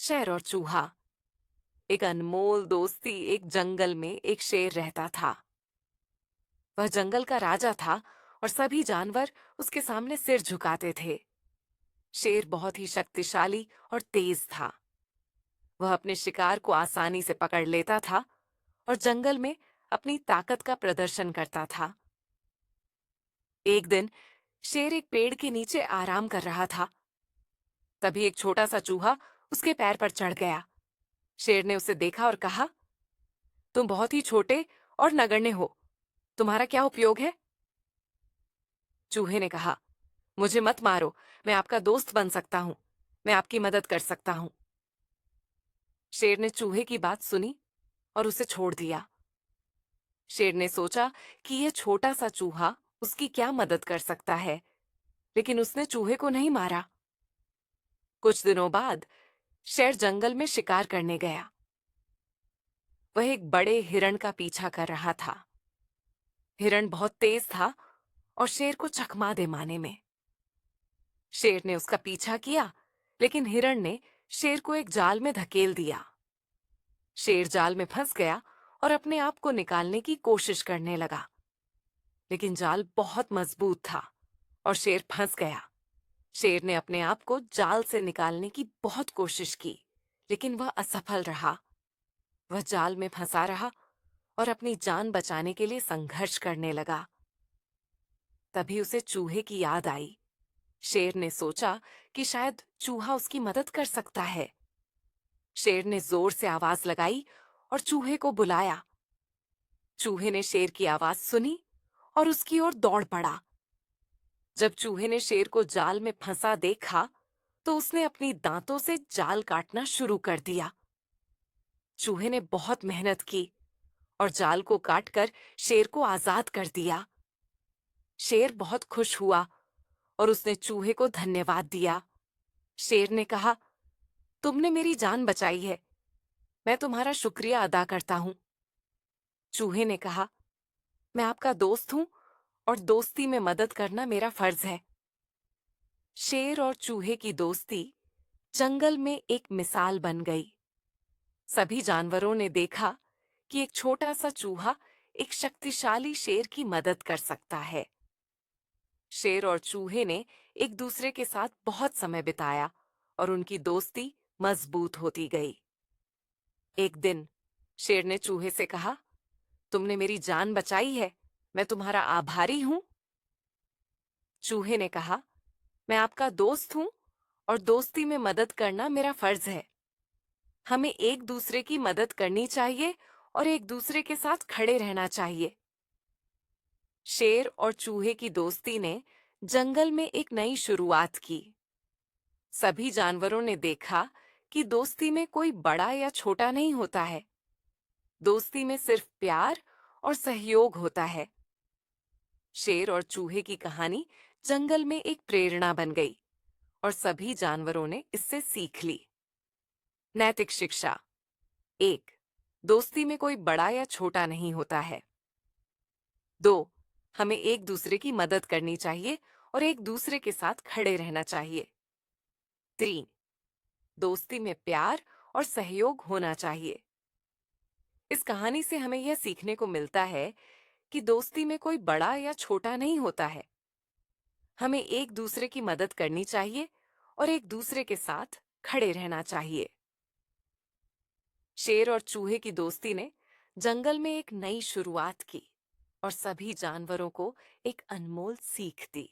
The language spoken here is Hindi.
शेर और चूहा। एक अनमोल दोस्ती। एक जंगल में एक शेर रहता था। वह जंगल का राजा था और सभी जानवर उसके सामने सिर झुकाते थे। शेर बहुत ही शक्तिशाली और तेज था। वह अपने शिकार को आसानी से पकड़ लेता था और जंगल में अपनी ताकत का प्रदर्शन करता था। एक दिन शेर एक पेड़ के नीचे आराम कर रहा था। तभी एक छोटा सा चूहा उसके पैर पर चढ़ गया। शेर ने उसे देखा और कहा, तुम बहुत ही छोटे और नगण्य हो। तुम्हारा क्या उपयोग है? चूहे ने कहा, मुझे मत मारो। मैं आपका दोस्त बन सकता हूं। मैं आपकी मदद कर सकता हूं। शेर ने चूहे की बात सुनी और उसे छोड़ दिया। शेर ने सोचा कि यह छोटा सा चूहा उसकी क्या मदद कर सकता है, लेकिन उसने चूहे को नहीं मारा। कुछ दिनों बाद शेर जंगल में शिकार करने गया। वह एक बड़े हिरण का पीछा कर रहा था। हिरण बहुत तेज था और शेर को चकमा दे मारने में। शेर ने उसका पीछा किया, लेकिन हिरण ने शेर को एक जाल में धकेल दिया। शेर जाल में फंस गया और अपने आप को निकालने की कोशिश करने लगा, लेकिन जाल बहुत मजबूत था और शेर फंस गया। शेर ने अपने आप को जाल से निकालने की बहुत कोशिश की, लेकिन वह असफल रहा। वह जाल में फंसा रहा और अपनी जान बचाने के लिए संघर्ष करने लगा। तभी उसे चूहे की याद आई। शेर ने सोचा कि शायद चूहा उसकी मदद कर सकता है। शेर ने जोर से आवाज लगाई और चूहे को बुलाया। चूहे ने शेर की आवाज सुनी और उसकी ओर दौड़ पड़ा। जब चूहे ने शेर को जाल में फंसा देखा, तो उसने अपनी दांतों से जाल काटना शुरू कर दिया। चूहे ने बहुत मेहनत की और जाल को काटकर शेर को आजाद कर दिया। शेर बहुत खुश हुआ और उसने चूहे को धन्यवाद दिया। शेर ने कहा, तुमने मेरी जान बचाई है। मैं तुम्हारा शुक्रिया अदा करता हूं। चूहे ने कहा, मैं आपका दोस्त हूं और दोस्ती में मदद करना मेरा फर्ज है। शेर और चूहे की दोस्ती जंगल में एक मिसाल बन गई। सभी जानवरों ने देखा कि एक छोटा सा चूहा एक शक्तिशाली शेर की मदद कर सकता है। शेर और चूहे ने एक दूसरे के साथ बहुत समय बिताया और उनकी दोस्ती मजबूत होती गई। एक दिन शेर ने चूहे से कहा, तुमने मेरी जान बचाई है। मैं तुम्हारा आभारी हूं। चूहे ने कहा, मैं आपका दोस्त हूं और दोस्ती में मदद करना मेरा फर्ज है। हमें एक दूसरे की मदद करनी चाहिए और एक दूसरे के साथ खड़े रहना चाहिए। शेर और चूहे की दोस्ती ने जंगल में एक नई शुरुआत की। सभी जानवरों ने देखा कि दोस्ती में कोई बड़ा या छोटा नहीं होता है। दोस्ती में सिर्फ प्यार और सहयोग होता है। शेर और चूहे की कहानी जंगल में एक प्रेरणा बन गई और सभी जानवरों ने इससे सीख ली। नैतिक शिक्षा। एक, दोस्ती में कोई बड़ा या छोटा नहीं होता है। दो, हमें एक दूसरे की मदद करनी चाहिए और एक दूसरे के साथ खड़े रहना चाहिए। तीन, दोस्ती में प्यार और सहयोग होना चाहिए। इस कहानी से हमें यह सीखने को मिलता है कि दोस्ती में कोई बड़ा या छोटा नहीं होता है। हमें एक दूसरे की मदद करनी चाहिए और एक दूसरे के साथ खड़े रहना चाहिए। शेर और चूहे की दोस्ती ने जंगल में एक नई शुरुआत की और सभी जानवरों को एक अनमोल सीख दी।